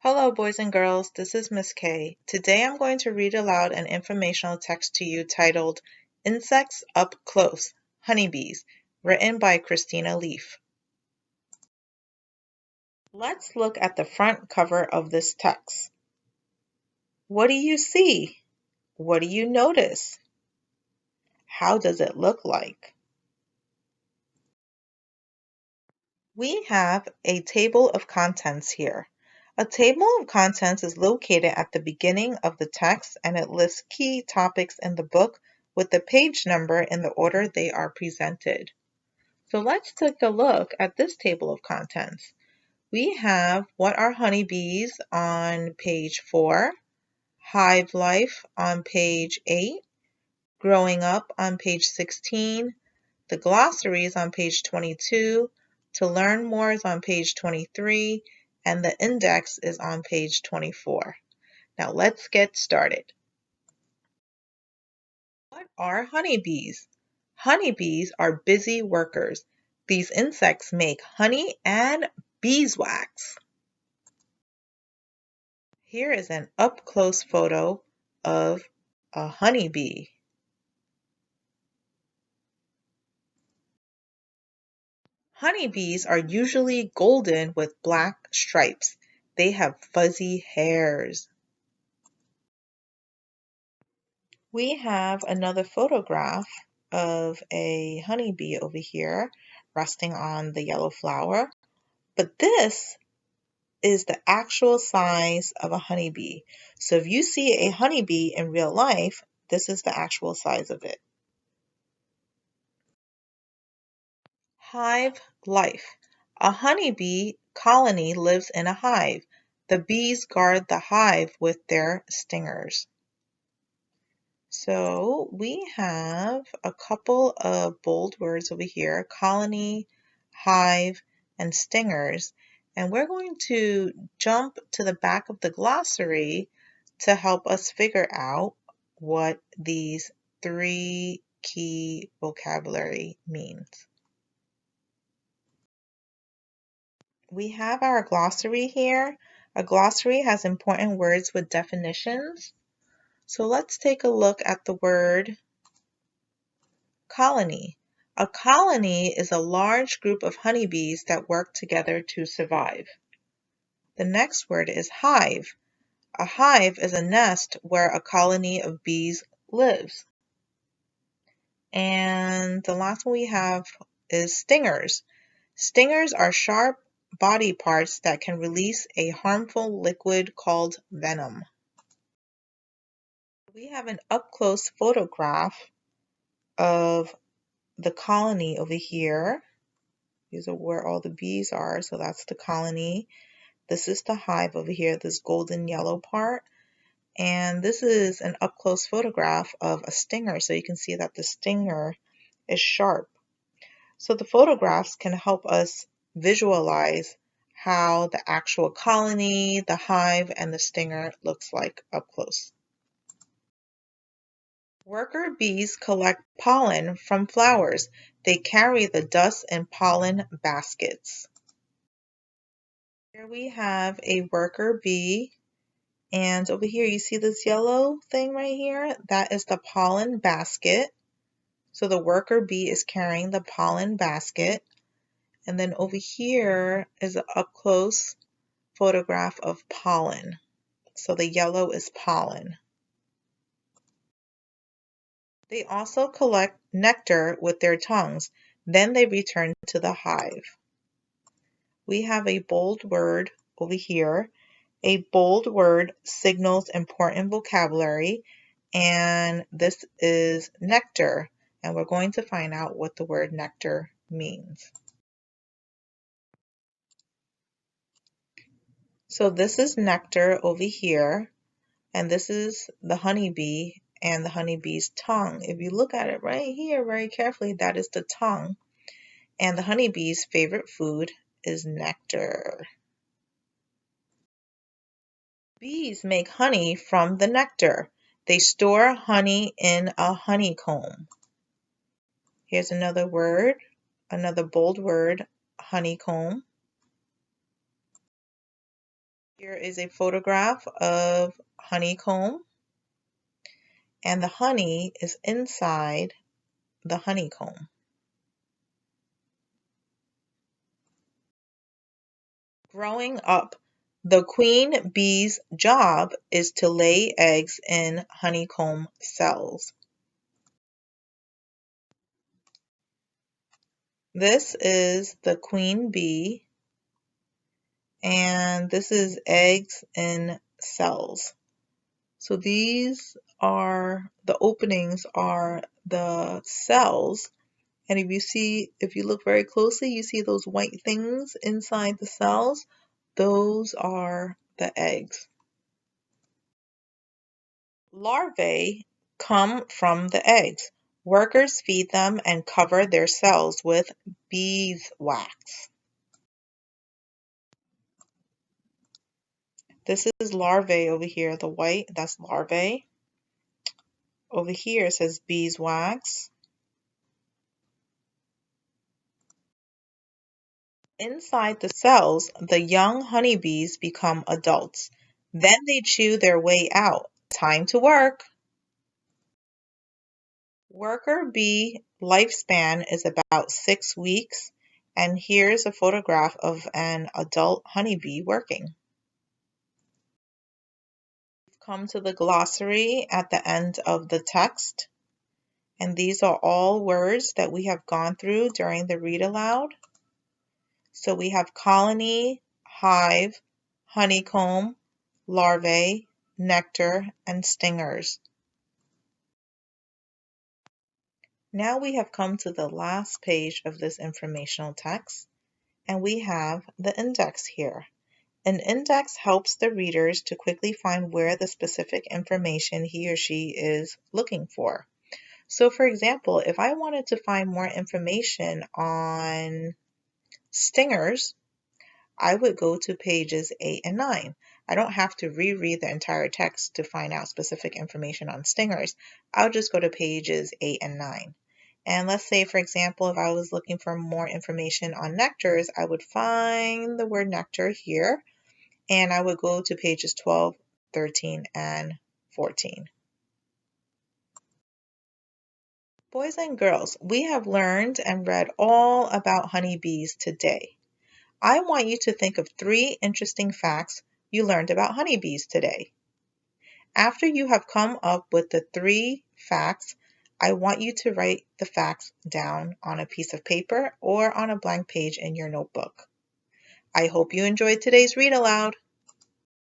Hello, boys and girls. This is Miss K. Today I'm going to read aloud an informational text to you titled Insects Up Close, Honeybees, written by Christina Leaf. Let's look at the front cover of this text. What do you see? What do you notice? How does it look like? We have a table of contents here. A table of contents is located at the beginning of the text and it lists key topics in the book with the page number in the order they are presented. So let's take a look at this table of contents. We have What Are Honeybees on page 4, Hive Life on page 8, Growing Up on page 16, the glossary is on page 22, To Learn More is on page 23, and the index is on page 24. Now let's get started. What are honeybees? Honeybees are busy workers. These insects make honey and beeswax. Here is an up-close photo of a honeybee. Honeybees are usually golden with black stripes. They have fuzzy hairs. We have another photograph of a honeybee over here resting on the yellow flower, but this is the actual size of a honeybee. So if you see a honeybee in real life, this is the actual size of it. Hive life. A honeybee colony lives in a hive. The bees guard the hive with their stingers. So we have a couple of bold words over here, colony, hive, and stingers. And we're going to jump to the back of the glossary to help us figure out what these three key vocabulary means. We have our glossary here. A glossary has important words with definitions. So let's take a look at the word colony. A colony is a large group of honeybees that work together to survive. The next word is hive. A hive is a nest where a colony of bees lives. And the last one we have is stingers. Stingers are sharp body parts that can release a harmful liquid called venom. We have an up-close photograph of the colony over here. These are where all the bees are, so that's the colony. This is the hive over here, this golden yellow part. And this is an up-close photograph of a stinger, so you can see that the stinger is sharp. So the photographs can help us visualize how the actual colony, the hive, and the stinger looks like up close. Worker bees collect pollen from flowers. They carry the dust in pollen baskets. Here we have a worker bee, and over here you see this yellow thing right here? That is the pollen basket. So the worker bee is carrying the pollen basket. And then over here is an up-close photograph of pollen. So the yellow is pollen. They also collect nectar with their tongues. Then they return to the hive. We have a bold word over here. A bold word signals important vocabulary, and this is nectar. And we're going to find out what the word nectar means. So this is nectar over here, and this is the honeybee and the honeybee's tongue. If you look at it right here very carefully, that is the tongue. And the honeybee's favorite food is nectar. Bees make honey from the nectar. They store honey in a honeycomb. Here's another word, another bold word, honeycomb. Here is a photograph of honeycomb, and the honey is inside the honeycomb. Growing up, the queen bee's job is to lay eggs in honeycomb cells. This is the queen bee, and this is eggs in cells. So these are the openings are the cells. And if you look very closely, you see those white things inside the cells. Those are the eggs. Larvae come from the eggs. Workers feed them and cover their cells with beeswax. This is larvae over here, the white, that's larvae. Over here it says beeswax. Inside the cells, the young honeybees become adults. Then they chew their way out. Time to work. Worker bee lifespan is about 6 weeks, and here's a photograph of an adult honeybee working. We've come to the glossary at the end of the text, and these are all words that we have gone through during the read aloud. So we have colony, hive, honeycomb, larvae, nectar, and stingers. Now we have come to the last page of this informational text, and we have the index here. An index helps the readers to quickly find where the specific information he or she is looking for. So for example, if I wanted to find more information on stingers, I would go to pages 8 and 9. I don't have to reread the entire text to find out specific information on stingers. I'll just go to pages 8 and 9. And let's say, for example, if I was looking for more information on nectars, I would find the word nectar here, and I would go to pages 12, 13, and 14. Boys and girls, we have learned and read all about honeybees today. I want you to think of 3 interesting facts you learned about honeybees today. After you have come up with the 3 facts, I want you to write the facts down on a piece of paper or on a blank page in your notebook. I hope you enjoyed today's read aloud.